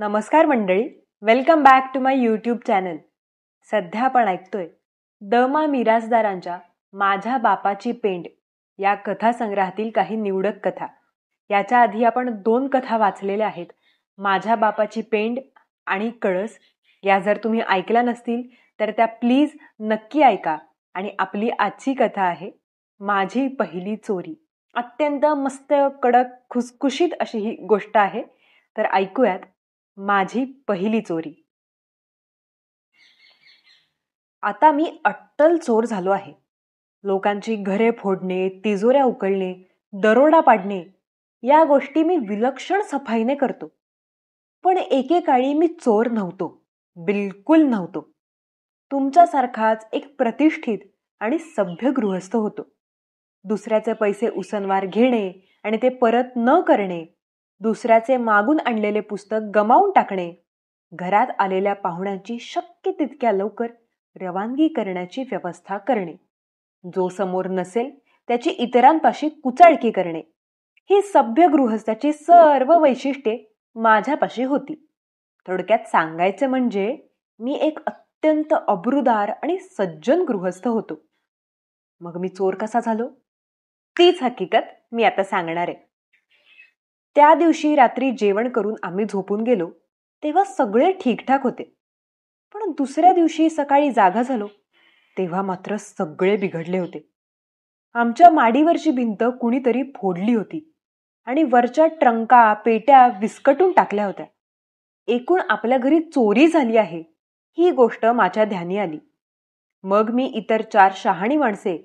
नमस्कार मंडळी, welcome back to my YouTube channel. सध्या आपण ऐकतोय द.मा. मिरासदारांच्या माझ्या बापाची पेंड या कथासंग्रहातील काही निवडक कथा. याच्या आधी आपण 2 कथा वाचलेल्या आहेत, माझ्या बापाची पेंड आणि कळस. या जर तुम्ही ऐकल्या नसतील तर त्या प्लीज नक्की ऐका. आणि आपली आजची कथा आहे माझी पहिली चोरी. अत्यंत मस्त कडक खुसखुशीत अशी ही गोष्ट आहे, तर ऐकूयात माझी पहिली चोरी. आता मी अट्टल चोर झालो आहे. लोकांची घरे फोडणे, तिजोऱ्या उकळणे, दरोडा पाडणे या गोष्टी मी विलक्षण सफाईने करतो. पण एकेकाळी मी चोर नव्हतो, बिलकुल नव्हतो. तुमच्यासारखाच एक प्रतिष्ठित आणि सभ्य गृहस्थ होतो. दुसऱ्याचे पैसे उसनवार घेणे आणि ते परत न करणे, दुसऱ्याचे मागून आणलेले पुस्तक गमावून टाकणे, घरात आलेल्या पाहुण्यांची शक्य तितक्या लवकर रवानगी करण्याची व्यवस्था करणे, जो समोर नसेल त्याची इतरांपाशी कुचाळकी करणे, ही सभ्य गृहस्थाची सर्व वैशिष्ट्ये माझ्यापाशी होती. थोडक्यात सांगायचे म्हणजे मी एक अत्यंत अब्रूदार आणि सज्जन गृहस्थ होतो. मग मी चोर कसा झालो, तीच हकीकत मी आता सांगणार आहे. त्या दिवशी रात्री जेवण करून आम्ही झोपून गेलो तेव्हा सगळे ठीकठाक होते. पण दुसऱ्या दिवशी सकाळी जागा झालो तेव्हा मात्र सगळे बिघडले होते. आमच्या माडीवरची भिंत कुणीतरी फोडली होती आणि वरच्या ट्रंका पेट्या विस्कटून टाकल्या होत्या. एकूण आपल्या घरी चोरी झाली आहे ही गोष्ट माझ्या ध्यानी आली. मग मी इतर 4 शहाणी माणसे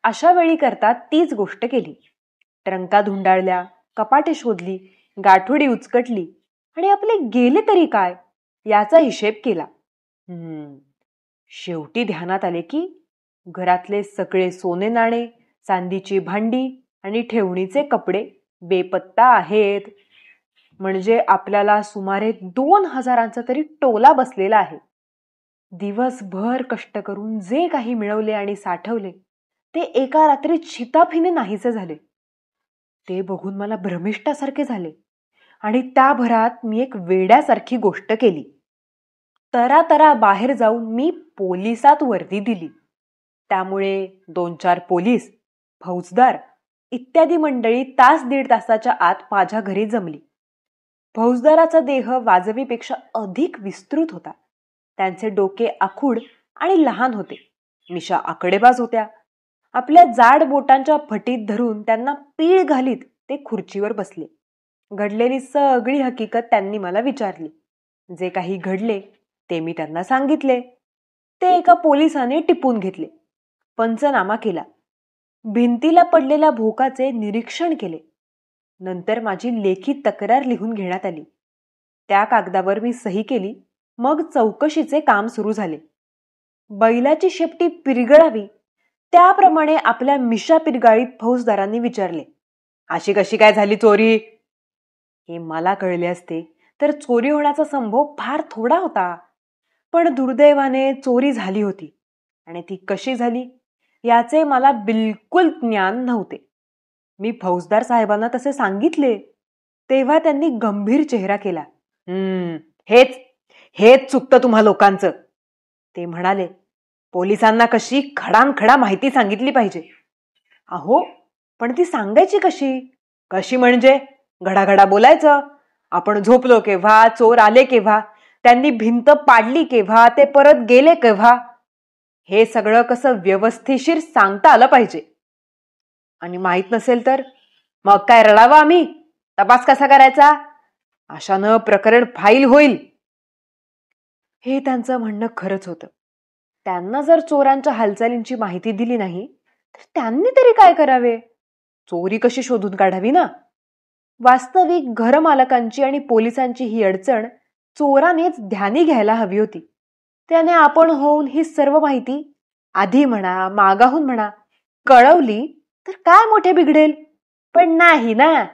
अशा वेळी करतात तीच गोष्ट केली. ट्रंका धुंडाळल्या, कपाटे शोधली, गाठोडी उचकटली आणि आपले गेले तरी काय याचा हिशेब केला. शेवटी ध्यानात आले की घरातले सगळे सोने नाणे, चांदीची भांडी आणि ठेवणीचे कपडे बेपत्ता आहेत. म्हणजे आपल्याला सुमारे 2000चा तरी टोला बसलेला आहे. दिवसभर कष्ट करून जे काही मिळवले आणि साठवले ते एका रात्रीत शिताफीने नाहीसे झाले. ते बघून मला भ्रमिष्ठासारखे झाले आणि त्या भरात मी एक वेड्यासारखी गोष्ट केली. तरा बाहेर जाऊन मी पोलिसात वर्दी दिली. त्यामुळे 2-4 पोलीस, फौजदार इत्यादी मंडळी तास 1.5 तासाच्या आत माझ्या घरी जमली. फौजदाराचा देह वाजवीपेक्षा अधिक विस्तृत होता. त्यांचे डोके आखूड आणि लहान होते. मिशा आकडेबाज होत्या. आपल्या जाड बोटांच्या फटीत धरून त्यांना पीळ घालीत ते खुर्चीवर बसले. घडलेली सगळी हकीकत त्यांनी मला विचारली. जे काही घडले ते मी त्यांना सांगितले. ते एका पोलिसाने टिपून घेतले. पंचनामा केला. भिंतीला पडलेल्या भोकाचे निरीक्षण केले. नंतर माझी लेखी तक्रार लिहून घेण्यात आली. त्या कागदावर मी सही केली. मग चौकशीचे काम सुरू झाले. बैलाची शेपटी पिरगळावी त्याप्रमाणे आपल्या मिशा पिरगाळीत फौजदारांनी विचारले, अशी कशी काय झाली चोरी? हे मला कळले असते तर चोरी होण्याचा संभव फार थोडा होता. पण दुर्दैवाने चोरी झाली होती आणि ती कशी झाली याचे मला बिलकुल ज्ञान नव्हते. मी फौजदार साहेबांना तसे सांगितले तेव्हा त्यांनी गंभीर चेहरा केला. हेच चुकतं तुम्हा लोकांचं. ते म्हणाले, पोलिसांना कशी खडानखडा माहिती सांगितली पाहिजे. अहो, पण ती सांगायची कशी? कशी म्हणजे घडाघडा बोलायचं. आपण झोपलो केव्हा, चोर आले केव्हा, त्यांनी भिंत पाडली केव्हा, ते परत गेले केव्हा, हे सगळं कसं व्यवस्थिशीर सांगता आलं पाहिजे. आणि माहित नसेल तर मग काय रडावं आम्ही? तपास कसा करायचा? अशानं प्रकरण फाईल होईल. हे त्यांचं म्हणणं खरंच होतं. त्यांना जर चोरांच्या हालचालींची माहिती दिली नाही तर त्यांनी तरी काय करावे? चोरी कशी शोधून काढावी ना? वास्तविक घरमालकांची आणि पोलिसांची ही अडचण चोरानेच ध्यानी घ्यायला हवी होती. त्याने आपण होऊन ही सर्व माहिती आधी म्हणा मागाहून म्हणा कळवली तर काय मोठे बिघडेल. पण नाही ना,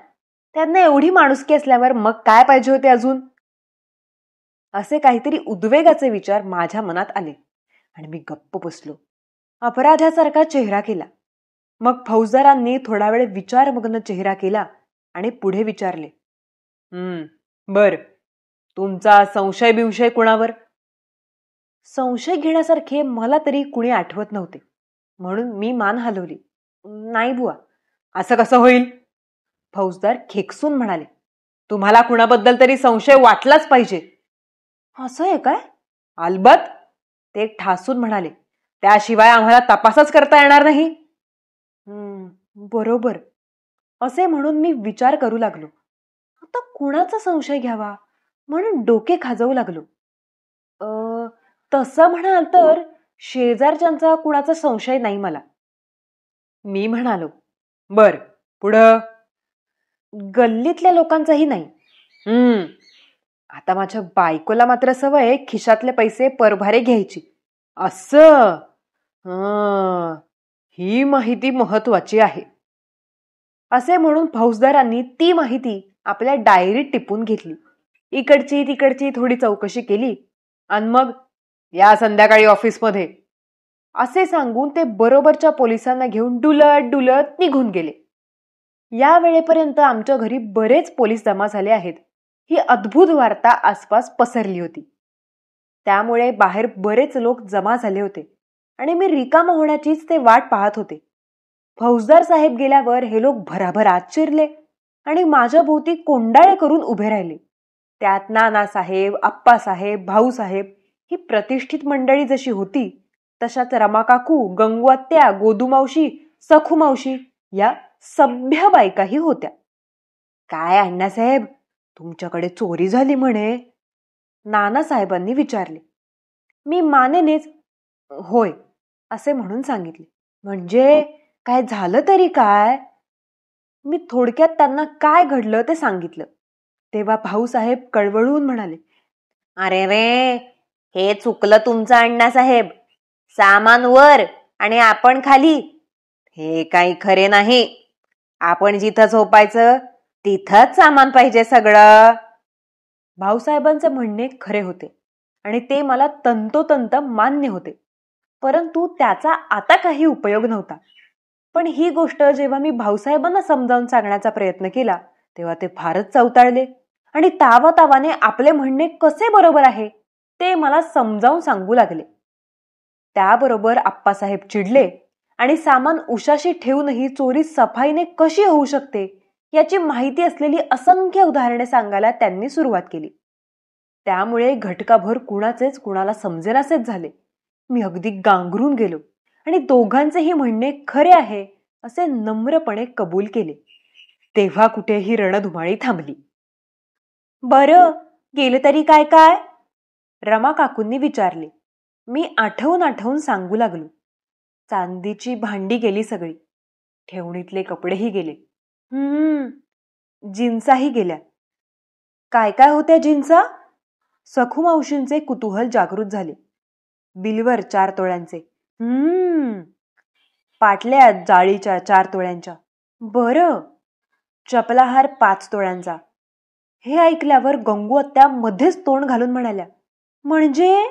त्यांना एवढी माणुसकी असल्यावर मग काय पाहिजे होते अजून? असे काहीतरी उद्वेगाचे विचार माझ्या मनात आले आणि मी गप्प बसलो. अपराध्यासारखा चेहरा केला. मग फौजदारांनी थोडा वेळ विचारमग्न चेहरा केला आणि पुढे विचारले, बर, तुमचा संशय बिवशय कुणावर? संशय घेण्यासारखे मला तरी कुणी आठवत नव्हते, म्हणून मी मान हलवली. नाही बुवा. असं कसं होईल? फौजदार खेकसून म्हणाले. तुम्हाला कुणाबद्दल तरी संशय वाटलाच पाहिजे. असं आहे काय? अलबत, ते ठासून म्हणाले. त्याशिवाय आम्हाला तपासच करता येणार नाही. बरोबर, असे म्हणून मी विचार करू लागलो. आता कुणाचा संशय घ्यावा म्हणून डोके खाजवू लागलो. तसं म्हणाल तर शेजारच्यांचा कुणाचा संशय नाही मला. मी म्हणालो. बर, पुढं? गल्लीतल्या लोकांचाही नाही. आता माझ्या बायकोला मात्र सवय खिशातले पैसे परभारे घ्यायची. असं? ही माहिती महत्वाची आहे. असे म्हणून फौजदारांनी ती माहिती आपल्या डायरीत टिपून घेतली. इकडची तिकडची थोडी चौकशी केली आणि मग या संध्याकाळी ऑफिसमध्ये असे सांगून ते बरोबरच्या पोलिसांना घेऊन डुलत डुलत निघून गेले. या वेळेपर्यंत आमच्या घरी बरेच पोलीस जमा झाले आहेत ही अद्भुत वार्ता आसपास पसरली होती. त्यामुळे बाहेर बरेच लोक जमा झाले होते आणि मी रिकामा होण्याचीच ते वाट पाहत होते. फौजदार साहेब गेल्यावर हे लोक भराभर आत शिरले आणि माझ्या भोवती कोंडाळे करून उभे राहिले. त्यात नानासाहेब, आप्पासाहेब, भाऊसाहेब ही प्रतिष्ठित मंडळी जशी होती तशाच रमाकाकू, गंगूआत्या, गोदूमावशी, सखूमावशी या सभ्य बायकाही होत्या. काय अण्णासाहेब, तुमच्याकडे चोरी झाली म्हणे? नानासाहेबांनी विचारले. मी मानेनेच होय असे म्हणून सांगितले. म्हणजे काय झालं तरी काय? मी थोडक्यात त्यांना काय घडलं ते सांगितलं. तेव्हा भाऊसाहेब कळवळून म्हणाले. अरे रे, हे चुकलं तुमचं अण्णासाहेब. सामान वर आणि आपण खाली, हे काही खरे नाही. आपण जिथं झोपायचं तिथंच सामान पाहिजे सगळं. भाऊसाहेबांचे म्हणणे खरे होते आणि ते मला तंतोतंत मान्य होते, परंतु त्याचा आता काही उपयोग नव्हता. पण ही गोष्ट जेव्हा मी भाऊसाहेबांना समजावून सांगण्याचा प्रयत्न केला तेव्हा ते फारच चवताळले आणि तावातावाने आपले म्हणणे कसे बरोबर आहे ते मला समजावून सांगू लागले. त्याबरोबर आप्पासाहेब चिडले आणि सामान उशाशी ठेवूनही चोरी सफाईने कशी होऊ शकते याची माहिती असलेली असंख्य उदाहरणे सांगायला त्यांनी सुरुवात केली. त्यामुळे घटकाभर कुणाचेच कुणाला समजेनासेच झाले. मी अगदी गांगरून गेलो आणि दोघांचेही म्हणणे खरे आहे असे नम्रपणे कबूल केले. तेव्हा कुठेही रणधुमाळी थांबली. बरं, गेले तरी काय काय? रमा काकूंनी विचारले. मी आठवून आठवून सांगू लागलो. चांदीची भांडी गेली सगळी, ठेवणीतले कपडेही गेले, जिन्साही गेल्या. काय काय होत्या जिन्सा? सखूमावशींचे कुतूहल जागृत झाले. बिलवर 4 तोळ्यांचे. पाटल्या जाळीच्या 4 तोळ्यांच्या. बरं. चपलाहार 5 तोळ्यांचा. हे ऐकल्यावर गंगूआत्या मध्येच तोंड घालून म्हणाल्या. म्हणजे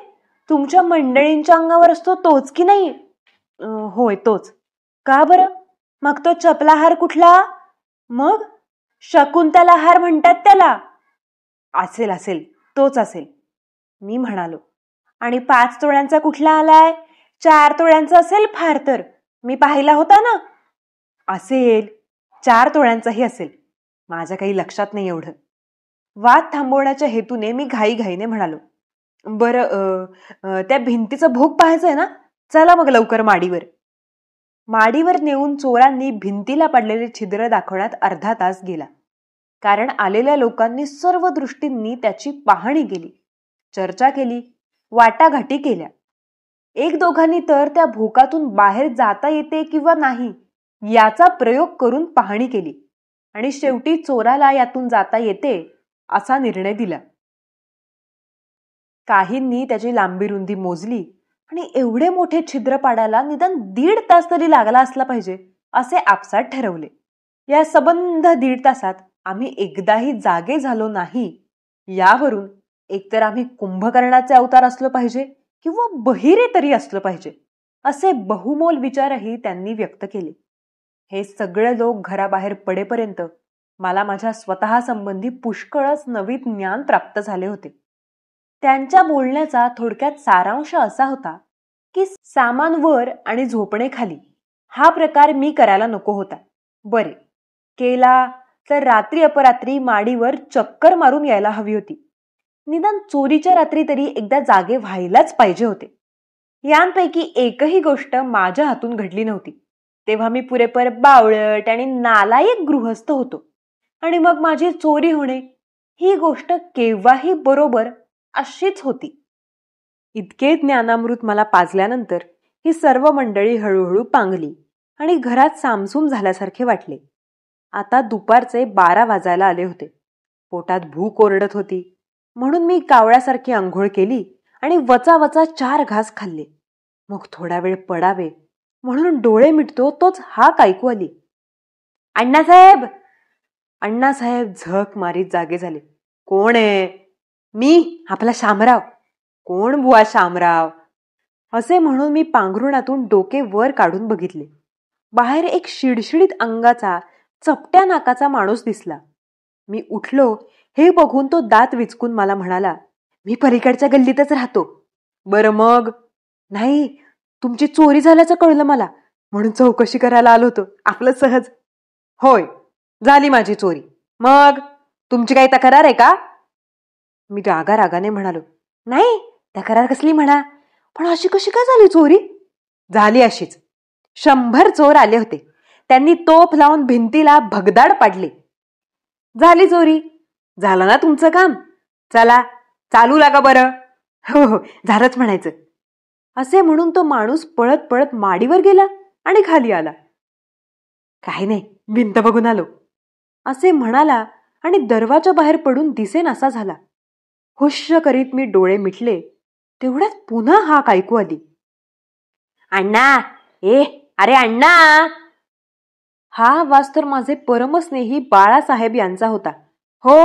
तुमच्या मंडळींच्या अंगावर असतो तोच की नाही? होय, तोच. का बरं? मग तो चपलाहार कुठला? मग शकुंतला हार म्हणतात त्याला. असेल असेल, तोच असेल, मी म्हणालो. आणि 5 तोळ्यांचा कुठला आलाय? 4 तोळ्यांचा असेल फार तर, मी पाहिला होता ना. असेल, 4 तोळ्यांचाही असेल, माझ्या काही लक्षात नाही एवढं. वाद थांबवण्याच्या हेतूने मी घाईघाईने म्हणालो. बरं, त्या भिंतीचा भोग पाहायचंय ना, चला मग लवकर माडीवर. माडीवर नेऊन चोरांनी भिंतीला पडलेले छिद्र दाखवण्यात अर्धा तास गेला. कारण आलेल्या लोकांनी सर्व दृष्टींनी त्याची पाहणी केली, चर्चा केली, वाटाघाटी केल्या. 1-2 तर त्या भोकातून बाहेर जाता येते किंवा नाही याचा प्रयोग करून पाहणी केली आणि शेवटी चोराला यातून जाता येते असा निर्णय दिला. काहींनी त्याची लांबी रुंदी मोजली आणि एवढे मोठे छिद्र पाडायला निदान 1.5 तास तरी लागला असला पाहिजे असे आपसात ठरवले. या सबंध 1.5 तासात आम्ही एकदाही जागे झालो नाही यावरून एकतर आम्ही कुंभकर्णाचे अवतार असलो पाहिजे किंवा बहिरे तरी असलो पाहिजे असे बहुमोल विचारही त्यांनी व्यक्त केले. हे सगळे लोक घराबाहेर पडेपर्यंत मला माझ्या स्वतः संबंधी पुष्कळच नवीन ज्ञान प्राप्त झाले होते. त्यांच्या बोलण्याचा थोडक्यात सारांश असा होता की सामान वर आणि झोपणे खाली हा प्रकार मी करायला नको होता. बरे, केला तर रात्री अपरात्री माडीवर चक्कर मारून यायला हवी होती. निदान चोरीच्या रात्री तरी एकदा जागे व्हायलाच पाहिजे होते. यांपैकी एकही गोष्ट माझ्या हातून घडली नव्हती. तेव्हा मी पुरेपूर बावळट आणि नालायक गृहस्थ होतो. आणि मग माझी चोरी होणे ही गोष्ट केव्हाही बरोबर अशीच होती. इतके ज्ञानामृत मला पाजल्यानंतर ही सर्व मंडळी हळूहळू पांगली आणि घरात सामसूम झाल्यासारखे वाटले. आता दुपारचे 12 वाजायला आले होते. पोटात भूक ओरडत होती. म्हणून मी कावळ्यासारखी आंघोळ केली आणि वचा वचा 4 घास खाल्ले. मग थोडा वेळ पडावे म्हणून डोळे मिटतो तोच हाक ऐकू आली. अण्णासाहेब! अण्णासाहेब झक मारीत जागे झाले. कोण आहे? मी, आपला शामराव. कोण बुवा शामराव? असे म्हणून मी पांघरुणातून डोके वर काढून बघितले. बाहेर एक शिडशिडीत अंगाचा चपट्या नाकाचा माणूस दिसला. मी उठलो हे बघून तो दात विचकून मला म्हणाला, मी पलीकडच्या गल्लीतच राहतो. बरं मग? नाही, तुमची चोरी झाल्याचं कळलं मला, म्हणून चौकशी करायला आलो होतो. आपलं सहज. होय, झाली माझी चोरी. मग तुमची काही तक्रार आहे का? मी रागारागाने म्हणालो, नाही, तक्रार कसली म्हणा, पण अशी कशी काय झाली चोरी? झाली अशीच. 100 चोर आले होते. त्यांनी तोफ लावून भिंतीला भगदाड पाडले. झाली चोरी. झालं ना तुमचं काम? चला चालू लागा बरं. हो हो, झालंच म्हणायचं. असे म्हणून तो माणूस पळत पळत माडीवर गेला आणि खाली आला. काही नाही, भिंत बघून आलो असे म्हणाला आणि दरवाजा बाहेर पडून दिसेनासा झाला. हुश्श करीत मी डोळे मिटले तेवढ्यात पुन्हा हाक ऐकू आली. अण्णा! अरे अण्णा! हा आवाज तर माझे परमस्नेही बाळासाहेब यांचा होता. हो,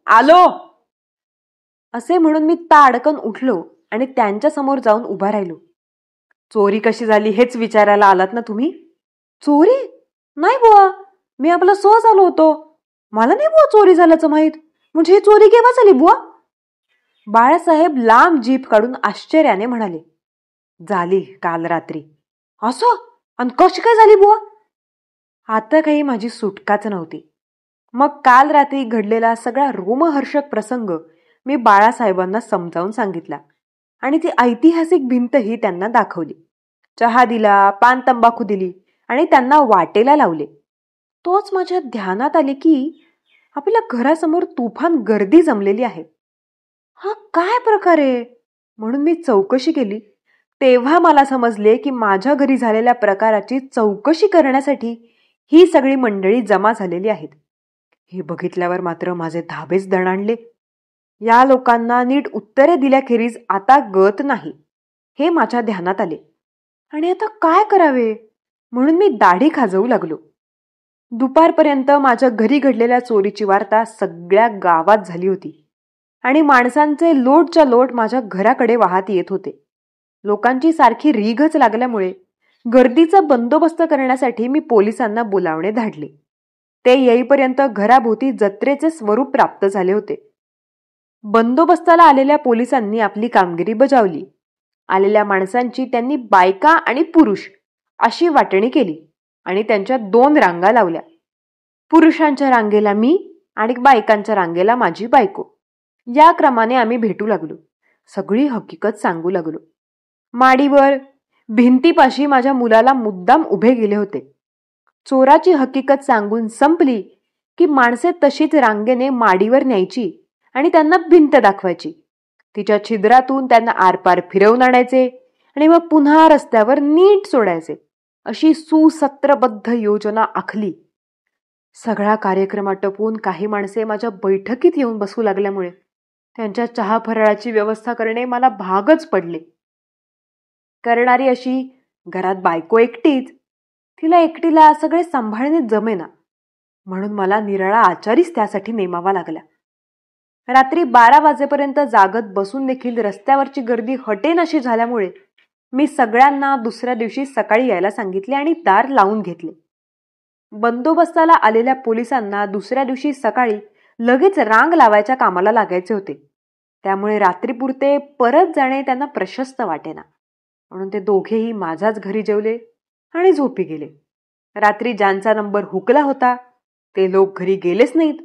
आलो असे म्हणून मी ताडकन उठलो आणि त्यांच्या समोर जाऊन उभा राहिलो. चोरी कशी झाली हेच विचारायला आलात ना तुम्ही? चोरी? नाही बुवा, मी आपलं सहज आलो होतो. मला नाही बुवा चोरी झाल्याचं माहित. म्हणजे ही चोरी केव्हा झाली बुवा? बाळासाहेब लांब जीभ काढून आश्चर्याने म्हणाले, झाली काल रात्री. असं? आणि कशी काय झाली बुवा? आता काही माझी सुटकाच नव्हती. मग काल रात्री घडलेला सगळा रोमहर्षक प्रसंग मी बाळासाहेबांना समजावून सांगितला आणि ती ऐतिहासिक भिंतही त्यांना दाखवली. चहा दिला, पान तंबाखू दिली आणि त्यांना वाटेला लावले. तोच माझ्या ध्यानात आले की आपल्या घरासमोर तुफान गर्दी जमलेली आहे. हा काय प्रकार आहे म्हणून मी चौकशी केली. तेव्हा मला समजले की माझ्या घरी झालेल्या प्रकाराची चौकशी करण्यासाठी ही सगळी मंडळी जमा झालेली आहेत. हे बघितल्यावर मात्र माझे धाबेच दणाणले. या लोकांना नीट उत्तरे दिल्याखेरीज आता गत नाही हे माझ्या ध्यानात आले. आणि आता काय करावे म्हणून मी दाढी खाजवू लागलो. दुपारपर्यंत माझ्या घरी घडलेल्या चोरीची वार्ता सगळ्या गावात झाली होती आणि माणसांचे लोटच्या लोट माझ्या घराकडे वाहत येत होते. लोकांची सारखी रीघच लागल्यामुळे गर्दीचा बंदोबस्त करण्यासाठी मी पोलिसांना बोलावणे धाडले. ते येईपर्यंत घराभोवती जत्रेचे स्वरूप प्राप्त झाले होते. बंदोबस्ताला आलेल्या पोलिसांनी आपली कामगिरी बजावली. आलेल्या माणसांची त्यांनी बायका आणि पुरुष अशी वाटणी केली आणि त्यांच्या 2 रांगा लावल्या. पुरुषांच्या रांगेला मी आणि बायकांच्या रांगेला माझी बायको. या क्रमाने आम्ही भेटू लागलो. सगळी हकीकत सांगू लागलो. माडीवर भिंतीपाशी माझ्या मुलाला मुद्दाम उभे गेले होते. चोराची हकीकत सांगून संपली की माणसे तशीच रांगेने माडीवर न्यायची आणि त्यांना भिंत दाखवायची. तिच्या छिद्रातून त्यांना आरपार फिरवून आणायचे आणि मग पुन्हा रस्त्यावर नीट सोडायचे. अशी सुसत्रबद्ध योजना आखली. सगळा कार्यक्रम आटोपून काही माणसे माझ्या बैठकीत येऊन बसू लागल्यामुळे त्यांच्या चहा फराळाची व्यवस्था करणे मला भागच पडले. करणारी अशी घरात बायको एकटीच. तिला एकटीला सगळे सांभाळणे जमेना म्हणून मला निराळा आचारीच त्यासाठी नेमावा लागला. रात्री 12 वाजेपर्यंत जागत बसून देखील रस्त्यावरची गर्दी हटेनाशी झाल्यामुळे मी सगळ्यांना दुसऱ्या दिवशी सकाळी यायला सांगितले आणि दार लावून घेतले. बंदोबस्ताला आलेल्या पोलिसांना दुसऱ्या दिवशी सकाळी लगेच रांग लावायच्या कामाला लागायचे होते. त्यामुळे रात्रीपुरते परत जाणे त्यांना प्रशस्त वाटेना. म्हणून ते दोघेही माझ्याच घरी जेवले आणि झोपी गेले. रात्री ज्यांचा नंबर हुकला होता ते लोक घरी गेलेच नाहीत.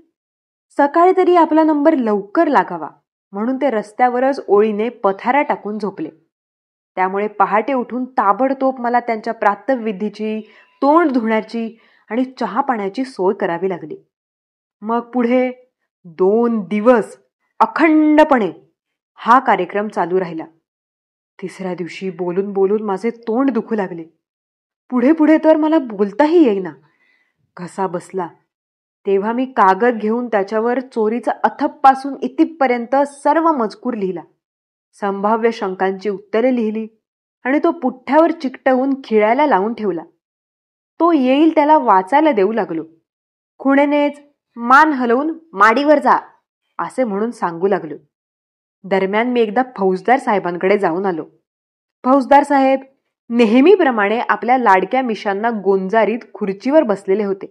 सकाळी तरी आपला नंबर लवकर लागावा म्हणून ते रस्त्यावरच ओळीने पथाऱ्या टाकून झोपले. त्यामुळे पहाटे उठून ताबडतोब मला त्यांच्या प्रातःविधीची, तोंड धुण्याची आणि चहा पाण्याची सोय करावी लागली. मग पुढे 2 दिवस अखंडपणे हा कार्यक्रम चालू राहिला. तिसऱ्या दिवशी बोलून बोलून माझे तोंड दुखू लागले. पुढे पुढे तर मला बोलताही येईना. घसा बसला. तेव्हा मी कागद घेऊन त्याच्यावर चोरीचा अथप्पासून इतिपर्यंत सर्व मजकूर लिहिला. संभाव्य शंकांची उत्तरे लिहिली आणि तो पुठ्ठ्यावर चिकटवून खिळायला लावून ठेवला. तो येईल त्याला वाचायला देऊ लागलो. खुणेनेच मान हलवून माडीवर जा असे म्हणून सांगू लागलो. दरम्यान मी एकदा फौजदार साहेबांकडे जाऊन आलो. फौजदार साहेब नेहमीप्रमाणे आपल्या लाडक्या मिशांना गोंजारीत खुर्चीवर बसलेले होते.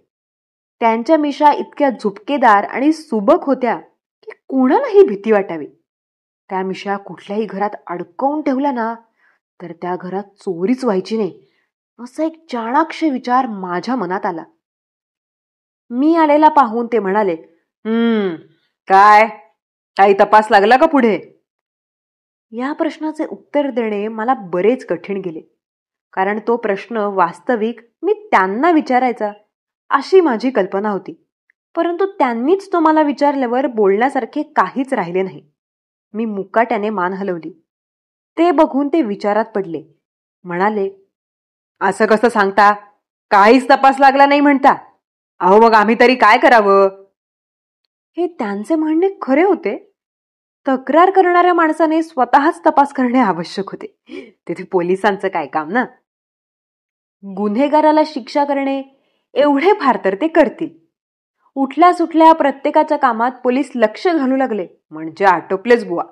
त्यांच्या मिशा इतक्या झुपकेदार आणि सुबक होत्या की कोणालाही भीती वाटावी. त्या मिशा कुठल्याही घरात अडकवून ठेवल्या ना तर त्या घरात चोरीच व्हायची नाही असा एक चाणाक्ष विचार माझ्या मनात आला. मी आलेला पाहून ते म्हणाले, काय काही तपास लागला का पुढे? या प्रश्नाचे उत्तर देणे मला बरेच कठीण गेले. कारण तो प्रश्न वास्तविक मी त्यांना विचारायचा अशी माझी कल्पना होती. परंतु त्यांनीच तो मला विचारल्यावर बोलण्यासारखे काहीच राहिले नाही. मी मुकाट्याने मान हलवली. ते बघून ते विचारात पडले. म्हणाले, असं कसं सांगता? काहीच तपास लागला नाही म्हणता. अहो मग आम्ही तरी काय करावं? हे त्यांचे म्हणणे खरे होते. तक्रार करणाऱ्या माणसाने स्वतःच तपास करणे आवश्यक होते. तिथे पोलिसांचं काय काम ना? गुन्हेगाराला शिक्षा करणे एवढे फार तर ते करतील. उठल्या सुटल्या प्रत्येकाच्या कामात पोलीस लक्ष घालू लागले म्हणजे आटोपलेच बुवा.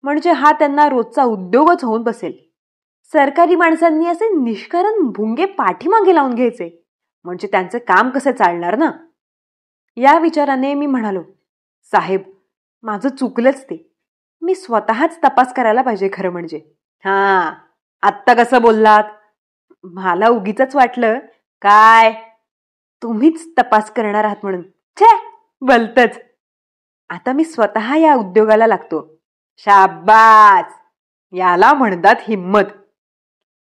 म्हणजे हा त्यांना रोजचा उद्योगच होऊन बसेल. सरकारी माणसांनी असे निष्कारण भुंगे पाठीमागे लावून घ्यायचे म्हणजे त्यांचे काम कसे चालणार ना? या विचाराने मी म्हणालो, साहेब माझं चुकलंच ते. मी स्वतःच तपास करायला पाहिजे खरं म्हणजे. आत्ता कसं बोललात? मला उगीच वाटलं काय तुम्हीच तपास करणार आहात म्हणून. छे भलतच. आता मी स्वतः या उद्योगाला लागतो. शाबास, याला म्हणतात हिम्मत.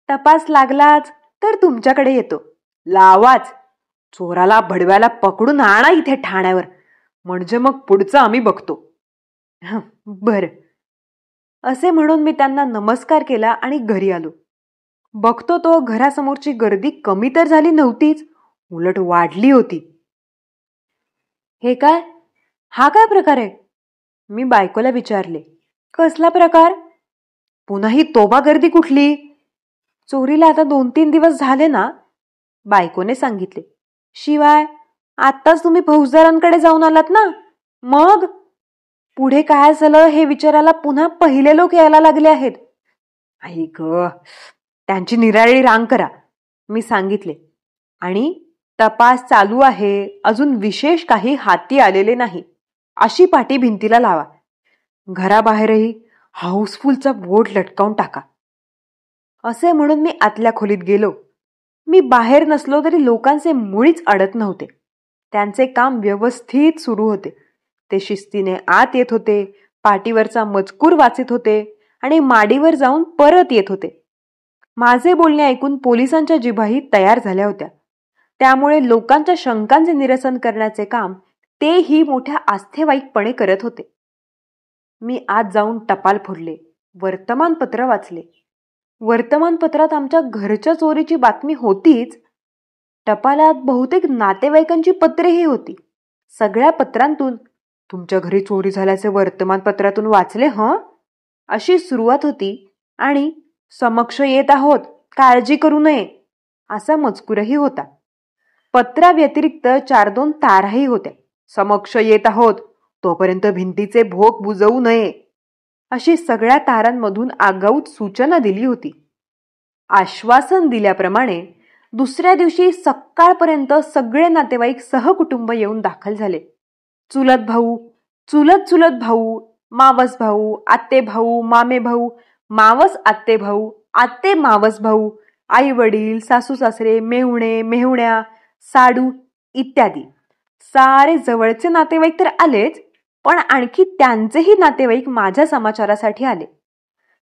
तपास लागलाच तर तुमच्याकडे येतो. लावाच. चोराला भडव्याला पकडून आणा इथे ठाण्यावर म्हणजे मग पुढचं आम्ही बघतो. बर असे म्हणून मी त्यांना नमस्कार केला आणि घरी आलो. बघतो तो घरासमोरची गर्दी कमी तर झाली नव्हतीच, उलट वाढली होती. हे काय? हा काय प्रकार आहे? मी बायकोला विचारले. कसला प्रकार? पुन्हा ही तोबा गर्दी कुठली? चोरीला आता 2-3 दिवस झाले ना, बायकोने सांगितले. शिवाय आत्ताच तुम्ही फौजदारांकडे जाऊन आलात ना, मग पुढे काय झालं हे विचारायला पुन्हा पहिले लोक यायला लागले आहेत. आई ग, त्यांची निराळी रांग करा, मी सांगितले. आणि तपास चालू आहे, अजून विशेष काही हाती आलेले नाही अशी पाटी भिंतीला लावा. घराबाहेरही हाऊसफुलचा बोर्ड लटकावून टाका. असे म्हणून मी आतल्या खोलीत गेलो. मी बाहेर नसलो तरी लोकांचे मुळीच अडत नव्हते. त्यांचे काम व्यवस्थित सुरू होते. ते शिस्तीने आत येत होते, पाटीवरचा मजकूर वाचित होते आणि माडीवर जाऊन परत येत होते. माझे बोलणे ऐकून पोलिसांच्या जिभाही तयार झाल्या होत्या. त्यामुळे लोकांच्या शंकांचे निरसन करण्याचे काम तेही मोठ्या आस्थेवाईकपणे करत होते. मी आत जाऊन टपाल फोडले, वर्तमानपत्र वाचले. वर्तमानपत्रात आमच्या घरच्या चोरीची बातमी होतीच, टपालात बहुतेक नातेवाईकांची पत्रेही होती. सगळ्या पत्रांतून तुमच्या घरी चोरी झाल्याचे वर्तमानपत्रातून वाचले अशी सुरुवात होती आणि समक्ष येत आहोत, काळजी करू नये असा मजकूरही होता. पत्राव्यतिरिक्त 4-2 ताराही होत्या. समक्ष येत आहोत, तोपर्यंत भिंतीचे भोक बुजवू नये अशी सगळ्या तारांमधून आगाऊच सूचना दिली होती. आश्वासन दिल्याप्रमाणे दुसऱ्या दिवशी सकाळपर्यंत सगळे नातेवाईक सहकुटुंब येऊन दाखल झाले. चुलत भाऊ, चुलत चुलत भाऊ, मावस भाऊ, आत्ते भाऊ, मामे भाऊ, मावस आत्ते भाऊ, आत्ते मावस भाऊ, आई वडील, सासू सासरे, मेहुणे, मेहुण्या, साडू इत्यादी सारे जवळचे नातेवाईक तर आलेच, पण आणखी त्यांचेही नातेवाईक माझ्या समाचारासाठी आले.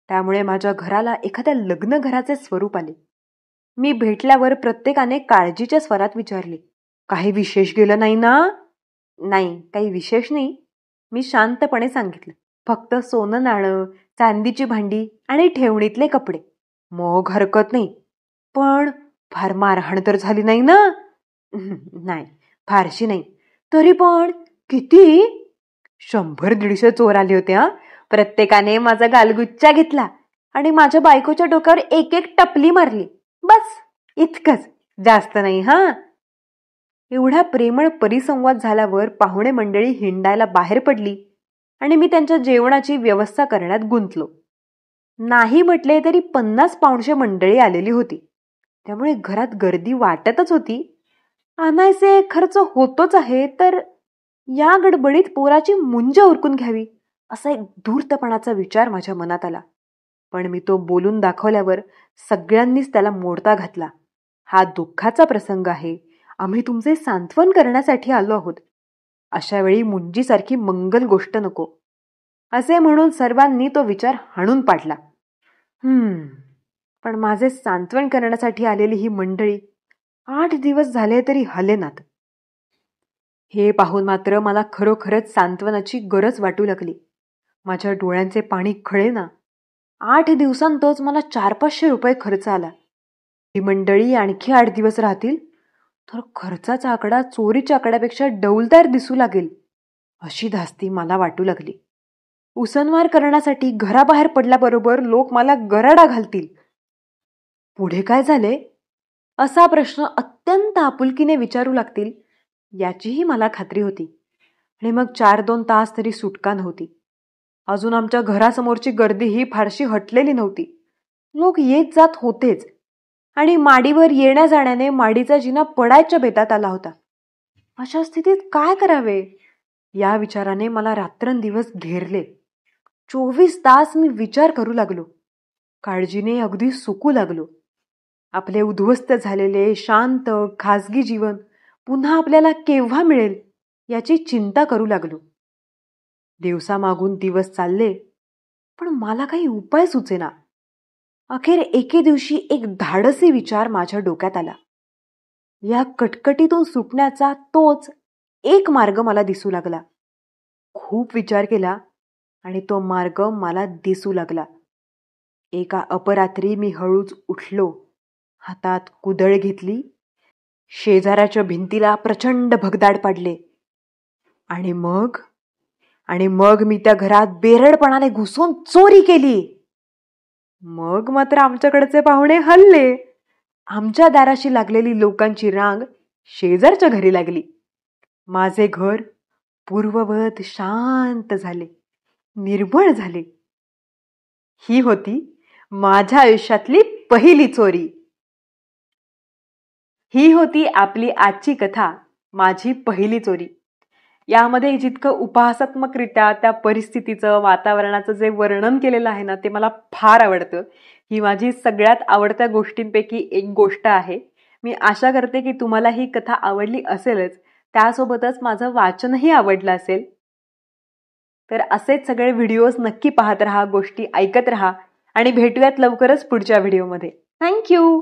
त्यामुळे माझ्या घराला एखाद्या लग्न घराचे स्वरूप आले. मी भेटल्यावर प्रत्येकाने काळजीच्या स्वरात विचारले, काही विशेष गेलं नाही ना? नाही, काही विशेष नाही, मी शांतपणे सांगितलं. फक्त सोनं नाणं, चांदीची भांडी आणि ठेवणीतले कपडे. मग हरकत नाही, पण फार मारहाण तर झाली नाही ना? नाही, फारशी नाही. तरी पण किती? 100-150 चोर आले होते. प्रत्येकाने माझा गालगुच्चा घेतला आणि माझ्या बायकोच्या डोक्यावर एक एक टपली मारली. बस इतकंच, जास्त नाही. एवढा प्रेमळ परिसंवाद झाल्यावर पाहुणे मंडळी हिंडायला बाहेर पडली आणि मी त्यांच्या जेवणाची व्यवस्था करण्यात गुंतलो. नाही म्हटले तरी 50-500 मंडळी आलेली होती. त्यामुळे घरात गर्दी वाटतच होती. आणायचे खर्च होतोच आहे, तर या गडबडीत पोराची मुंज उरकून घ्यावी असा एक धूर्तपणाचा विचार माझ्या मनात आला. पण मी तो बोलून दाखवल्यावर सगळ्यांनीच त्याला मोडता घातला. हा दुःखाचा प्रसंग आहे, आम्ही तुमचे सांत्वन करण्यासाठी आलो आहोत. अशा वेळी मुंजीसारखी मंगल गोष्ट नको, असे म्हणून सर्वांनी तो विचार हाणून पाडला. पण माझे सांत्वन करण्यासाठी आलेली ही मंडळी 8 दिवस झाले तरी हलेनात. हे पाहून मात्र मला खरोखरच सांत्वनाची गरज वाटू लागली. माझ्या डोळ्यांचे पाणी खळेना. 8 दिवसांतच मला 400-500 रुपये खर्च आला. ही मंडळी आणखी 8 दिवस राहतील तर खर्चाचा आकडा चोरीच्या आकड्यापेक्षा डौलदार दिसू लागेल, अशी धास्ती मला वाटू लागली. उसनवार करण्यासाठी घराबाहेर पडल्याबरोबर लोक मला गराडा घालतील. पुढे काय झाले असा प्रश्न अत्यंत आपुलकीने विचारू लागतील याचीही मला खात्री होती. आणि मग 4-2 तास तरी सुटका नव्हती. अजून आमच्या घरासमोरची गर्दी ही फारशी हटलेली नव्हती. लोक येत जात होतेच आणि माडीवर येण्या जाण्याने माडीचा जिना पडायच्या बेतात आला होता. अशा स्थितीत काय करावे या विचाराने मला रात्रंदिवस घेरले. 24 तास मी विचार करू लागलो. काळजीने अगदी सुकू लागलो. आपले उद्ध्वस्त झालेले शांत खाजगी जीवन पुन्हा आपल्याला केव्हा मिळेल याची चिंता करू लागलो. दिवसामागून दिवस चालले, पण मला काही उपाय सुचेना. अखेर एके दिवशी एक धाडसी विचार माझ्या डोक्यात आला. या कटकटीतून सुटण्याचा तोच एक मार्ग मला दिसू लागला. खूप विचार केला आणि तो मार्ग मला दिसू लागला. एका अपरात्री मी हळूच उठलो, हातात कुदळ घेतली, शेजाऱ्याच्या भिंतीला प्रचंड भगदाड पाडले आणि मग मी त्या घरात बेरडपणाने घुसून चोरी केली. मग मात्र आमच्याकडचे पाहुणे हलले. आमच्या दाराशी लागलेली लोकांची रांग शेजारच्या घरी लागली. माझे घर पूर्ववत शांत झाले, निर्मळ झाले. ही होती माझ्या आयुष्यातली पहिली चोरी. ही होती आपली आजची कथा, माझी पहिली चोरी. यामध्ये जितकं उपहासात्मकरित्या त्या परिस्थितीचं, वातावरणाचं जे वर्णन केलेलं आहे ना, ते मला फार आवडतं. ही माझी सगळ्यात आवडत्या गोष्टींपैकी एक गोष्ट आहे. मी आशा करते की तुम्हाला ही कथा आवडली असेलच, त्यासोबतच माझं वाचनही आवडलं असेल. तर असेच सगळे व्हिडिओज नक्की पाहत राहा, गोष्टी ऐकत राहा आणि भेटूयात लवकरच पुढच्या व्हिडिओमध्ये. थँक्यू.